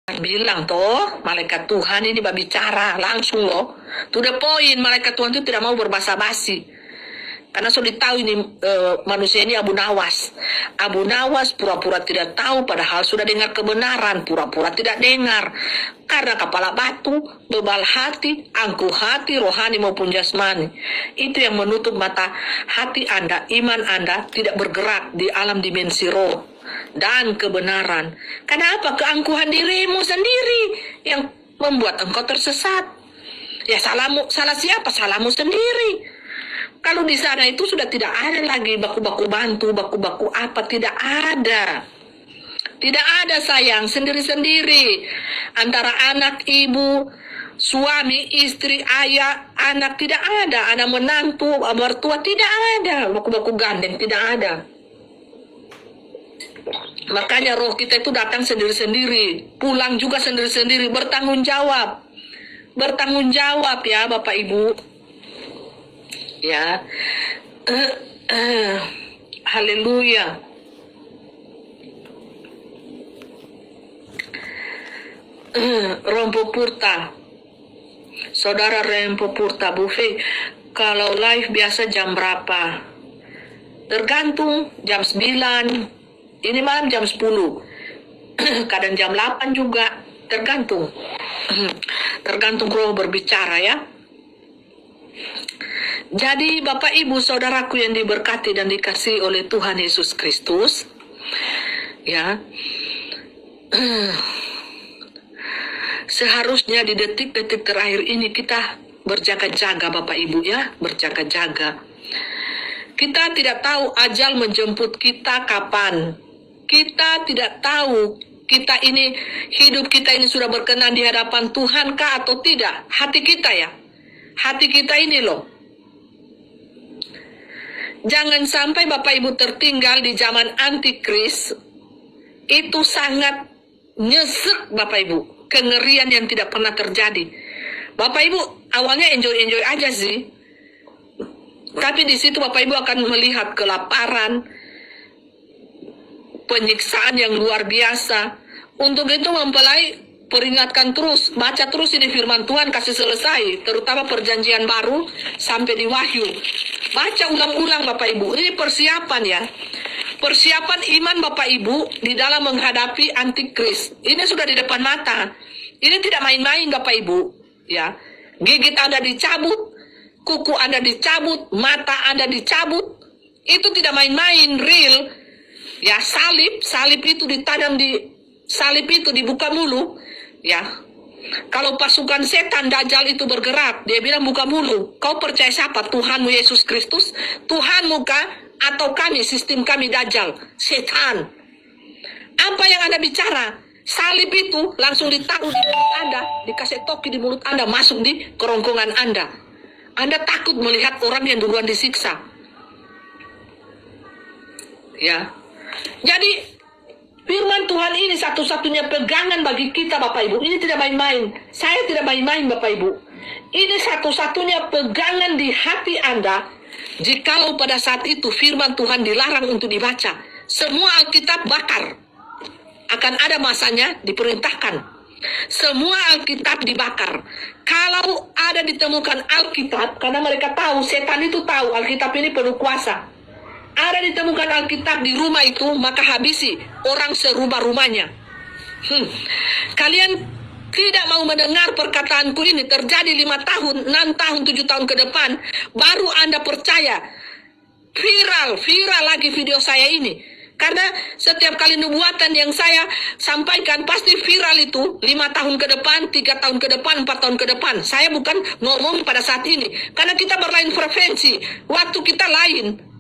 bilang toh, malaikat Tuhan ini bicara langsung loh. To the point, malaikat Tuhan itu tidak mau berbahasa basi. Karena sudah tahu ini manusia ini Abu Nawas. Abu Nawas pura-pura tidak tahu, padahal sudah dengar kebenaran, pura-pura tidak dengar. Karena kepala batu, bebal hati, angkuh hati, rohani maupun jasmani. Itu yang menutup mata hati Anda, iman Anda tidak bergerak di alam dimensi roh dan kebenaran. Kenapa? Keangkuhan dirimu sendiri yang membuat engkau tersesat. Ya salah siapa? Salahmu sendiri. Kalau di sana itu sudah tidak ada lagi baku-baku bantu, baku-baku apa, tidak ada. Tidak ada sayang, sendiri-sendiri. Antara anak, ibu, suami, istri, ayah, anak, tidak ada. Anak menantu, mertua, tidak ada. Baku-baku gandeng, tidak ada. Makanya roh kita itu datang sendiri-sendiri, pulang juga sendiri-sendiri, bertanggung jawab. Bertanggung jawab ya Bapak Ibu. Ya. Haleluya. Rompo Purta. Saudara Rompo Purta, Buffet, kalau live biasa jam berapa? Tergantung, jam 9. Ini malam jam 10. Kadang jam 8 juga, tergantung. Tergantung roh berbicara ya. Jadi Bapak Ibu Saudaraku yang diberkati dan dikasihi oleh Tuhan Yesus Kristus, ya, seharusnya di detik-detik terakhir ini kita berjaga-jaga Bapak Ibu ya, berjaga-jaga. Kita tidak tahu ajal menjemput kita kapan. Kita tidak tahu kita ini, hidup kita ini sudah berkenan di hadapan Tuhan kah atau tidak. Hati kita ya, hati kita ini loh. Jangan sampai Bapak Ibu tertinggal di zaman antikris. Itu sangat nyesek Bapak Ibu. Kengerian yang tidak pernah terjadi. Bapak Ibu awalnya enjoy-enjoy aja sih. Tapi di situ Bapak Ibu akan melihat kelaparan, penyiksaan yang luar biasa. Untuk itu mempelai peringatkan terus, baca terus ini firman Tuhan, kasih selesai, terutama perjanjian baru sampai di Wahyu. Baca ulang-ulang Bapak Ibu, ini persiapan ya. Persiapan iman Bapak Ibu di dalam menghadapi antikris. Ini sudah di depan mata. Ini tidak main-main Bapak Ibu, ya. Gigit Anda dicabut, kuku Anda dicabut, mata Anda dicabut. Itu tidak main-main, real. Ya, salib itu ditanam salib itu dibuka mulu. Ya, kalau pasukan setan Dajjal itu bergerak, dia bilang buka mulu. Kau percaya siapa? Tuhanmu Yesus Kristus? Tuhanmu kah? Atau kami, sistem kami Dajjal? Setan. Apa yang Anda bicara? Salib itu langsung ditaruh di mulut Anda, dikasih toki di mulut Anda, masuk di kerongkongan Anda. Anda takut melihat orang yang duluan disiksa. Ya. Jadi firman Tuhan ini satu-satunya pegangan bagi kita Bapak Ibu. Ini tidak main-main. Saya tidak main-main Bapak Ibu. Ini satu-satunya pegangan di hati Anda. Jikalau pada saat itu firman Tuhan dilarang untuk dibaca. Semua Alkitab bakar. Akan ada masanya diperintahkan. Semua Alkitab dibakar. Kalau ada ditemukan Alkitab, karena mereka tahu, setan itu tahu Alkitab ini penuh kuasa. Ada ditemukan Alkitab di rumah itu, maka habisi orang serumah-rumahnya. Kalian tidak mau mendengar perkataanku ini terjadi 5 tahun, 6 tahun, 7 tahun ke depan, baru Anda percaya. Viral lagi video saya ini. Karena setiap kali nubuatan yang saya sampaikan pasti viral itu 5 tahun ke depan, 3 tahun ke depan, 4 tahun ke depan. Saya bukan ngomong pada saat ini. Karena kita berlain frekuensi, waktu kita lain.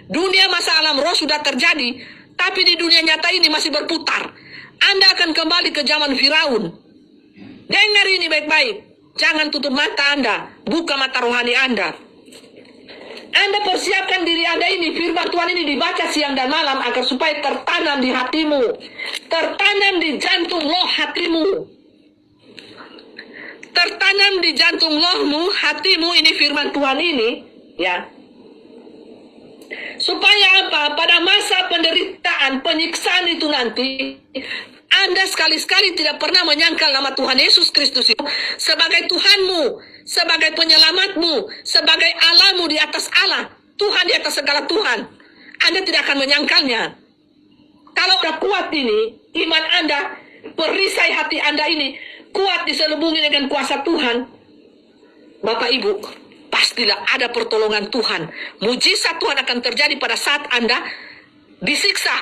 Dunia masa alam roh sudah terjadi, tapi di dunia nyata ini masih berputar. Anda akan kembali ke zaman Firaun. Dengar ini baik-baik. Jangan tutup mata Anda, buka mata rohani Anda. Anda persiapkan diri Anda ini, firman Tuhan ini dibaca siang dan malam agar supaya tertanam di hatimu. Tertanam di jantung loh hatimu. Tertanam di jantung lohmu, hatimu ini firman Tuhan ini, ya. Supaya apa? Pada masa penderitaan, penyiksaan itu nanti, Anda sekali-sekali tidak pernah menyangkal nama Tuhan Yesus Kristus itu sebagai Tuhanmu, sebagai penyelamatmu, sebagai Allahmu di atas Allah, Tuhan di atas segala Tuhan. Anda tidak akan menyangkalnya. Kalau sudah kuat ini, iman Anda, perisai hati Anda ini, kuat diselubungi dengan kuasa Tuhan, Bapak Ibu, pastilah ada pertolongan Tuhan. Mujizat Tuhan akan terjadi pada saat Anda disiksa.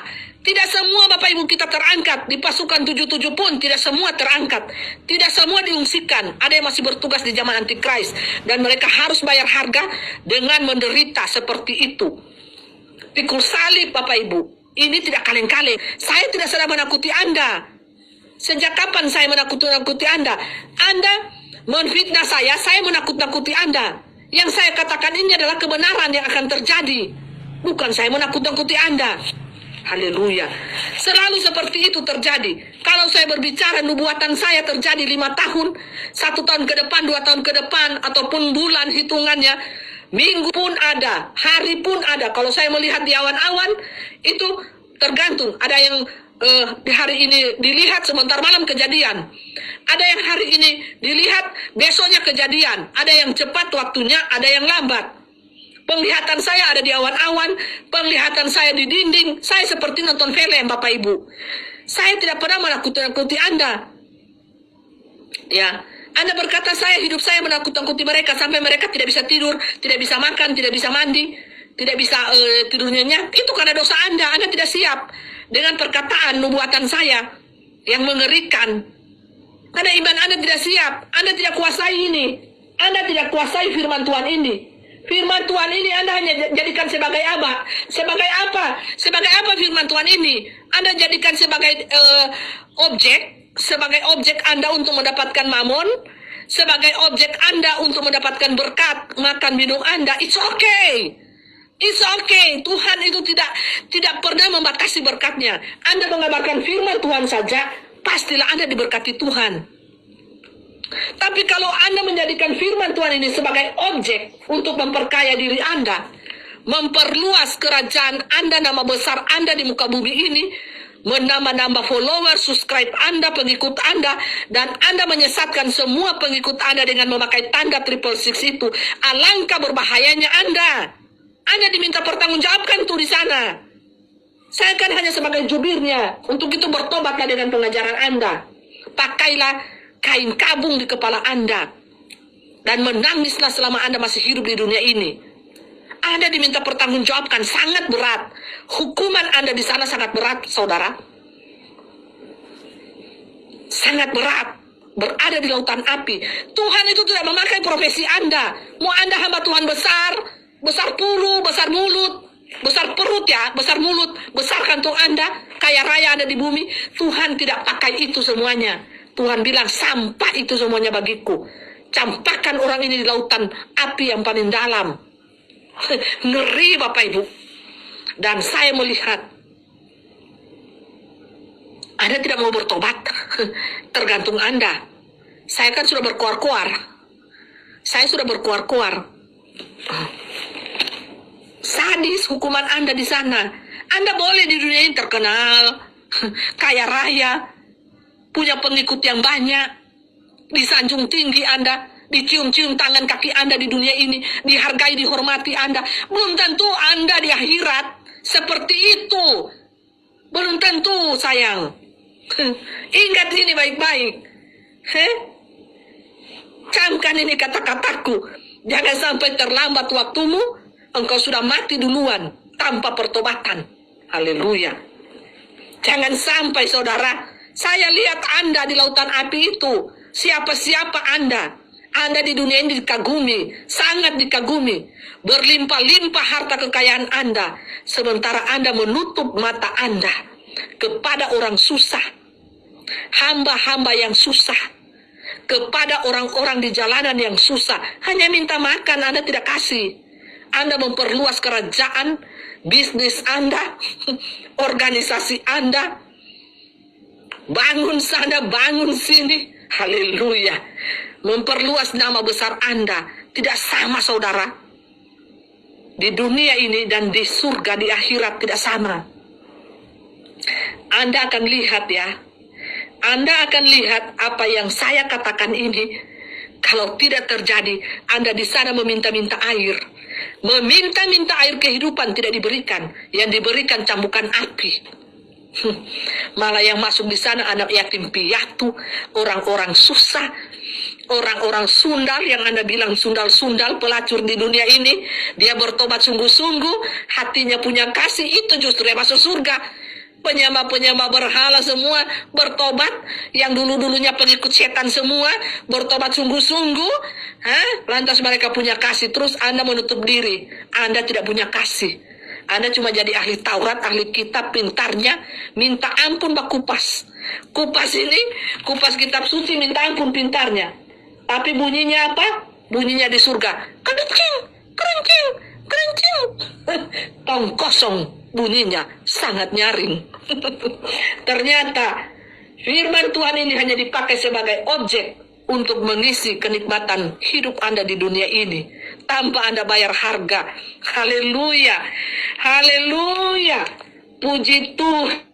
Tidak semua Bapak Ibu kita terangkat. Di pasukan 77 pun tidak semua terangkat. Tidak semua diungsikan. Ada yang masih bertugas di zaman Antikris. Dan mereka harus bayar harga dengan menderita seperti itu. Pikul salib Bapak Ibu. Ini tidak kaleng-kaleng. Saya tidak sedang menakuti Anda. Sejak kapan saya menakut-nakuti Anda? Anda menfitnah saya menakut-nakuti Anda. Yang saya katakan ini adalah kebenaran yang akan terjadi. Bukan saya menakut-nakuti Anda. Haleluya. Selalu seperti itu terjadi. Kalau saya berbicara nubuatan saya terjadi 5 tahun, 1 tahun ke depan, 2 tahun ke depan, ataupun bulan hitungannya, minggu pun ada, hari pun ada. Kalau saya melihat di awan-awan, itu tergantung. Ada yang di hari ini dilihat sebentar malam kejadian. Ada yang hari ini dilihat besoknya kejadian. Ada yang cepat waktunya, ada yang lambat. Penglihatan saya ada di awan-awan, penglihatan saya di dinding. Saya seperti nonton film, Bapak Ibu. Saya tidak pernah menakut-nakuti Anda. Ya, Anda berkata hidup saya menakut-nakuti mereka sampai mereka tidak bisa tidur, tidak bisa makan, tidak bisa mandi, tidak bisa tidur nyenyak. Itu karena dosa Anda. Anda tidak siap dengan perkataan nubuatan saya yang mengerikan. Karena iman Anda tidak siap. Anda tidak kuasai ini. Anda tidak kuasai firman Tuhan ini. Firman Tuhan ini Anda hanya jadikan sebagai apa? Sebagai apa? Sebagai apa firman Tuhan ini? Anda jadikan sebagai objek. Sebagai objek Anda untuk mendapatkan mamon. Sebagai objek Anda untuk mendapatkan berkat. Makan minum Anda. It's okay. It's okay. Tuhan itu tidak pernah membatasi berkatnya. Anda mengabarkan firman Tuhan saja, pastilah Anda diberkati Tuhan. Tapi kalau Anda menjadikan firman Tuhan ini sebagai objek untuk memperkaya diri Anda, memperluas kerajaan Anda, nama besar Anda di muka bumi ini, menambah-nambah follower, subscribe Anda, pengikut Anda, dan Anda menyesatkan semua pengikut Anda dengan memakai tanda 666 itu, alangkah berbahayanya Anda. Anda diminta pertanggungjawabkan tuh di sana. Saya kan hanya sebagai jubirnya. Untuk itu bertobatlah dengan pengajaran Anda. Pakailah kain kabung di kepala Anda. Dan menangislah selama Anda masih hidup di dunia ini. Anda diminta pertanggungjawabkan, sangat berat. Hukuman Anda di sana sangat berat, saudara. Sangat berat. Berada di lautan api. Tuhan itu tidak memakai profesi Anda. Mau Anda hamba Tuhan besar, besar puru, besar mulut, besar perut ya, besar mulut, besar kantung Anda, kaya raya Anda di bumi. Tuhan tidak pakai itu semuanya. Tuhan bilang, sampah itu semuanya bagiku. Campakkan orang ini di lautan api yang paling dalam. Ngeri Bapak Ibu. Dan saya melihat Anda tidak mau bertobat. Tergantung Anda. Saya kan sudah berkuar-kuar. Saya sudah berkuar-kuar. Sadis hukuman Anda di sana. Anda boleh di dunia ini terkenal, kaya raya, punya pengikut yang banyak, disanjung tinggi Anda, dicium-cium tangan kaki Anda di dunia ini, dihargai, dihormati Anda. Belum tentu Anda di akhirat seperti itu. Belum tentu, sayang. Ingat ini baik-baik. Camkan ini kata-kataku. Jangan sampai terlambat waktumu, engkau sudah mati duluan tanpa pertobatan. Haleluya. Jangan sampai saudara, saya lihat Anda di lautan api itu. Siapa-siapa Anda. Anda di dunia ini dikagumi, sangat dikagumi. Berlimpah-limpah harta kekayaan Anda. Sementara Anda menutup mata Anda kepada orang susah. Hamba-hamba yang susah. Kepada orang-orang di jalanan yang susah. Hanya minta makan Anda tidak kasih. Anda memperluas kerajaan, bisnis Anda, organisasi Anda. Bangun sana, bangun sini. Haleluya. Memperluas nama besar Anda. Tidak sama saudara. Di dunia ini dan di surga, di akhirat tidak sama. Anda akan lihat ya. Anda akan lihat apa yang saya katakan ini. Kalau tidak terjadi, Anda di sana meminta-minta air. Meminta-minta air kehidupan tidak diberikan. Yang diberikan cambukan api. Malah yang masuk di sana anak yatim piatu, orang-orang susah, orang-orang sundal yang Anda bilang sundal-sundal pelacur di dunia ini. Dia bertobat sungguh-sungguh, hatinya punya kasih, itu justru yang masuk surga. Penyembah-penyembah berhala semua bertobat, yang dulu-dulunya pengikut setan semua bertobat sungguh-sungguh. Lantas mereka punya kasih, terus Anda menutup diri. Anda tidak punya kasih. Anda cuma jadi ahli Taurat, ahli kitab, pintarnya minta ampun bak kupas. Kupas ini, kupas kitab suci, minta ampun pintarnya. Tapi bunyinya apa? Bunyinya di surga. Kerencing, kerencing, kerencing. Tong kosong bunyinya, sangat nyaring. Ternyata firman Tuhan ini hanya dipakai sebagai objek untuk mengisi kenikmatan hidup Anda di dunia ini tanpa Anda bayar harga. Haleluya, haleluya, puji Tuhan.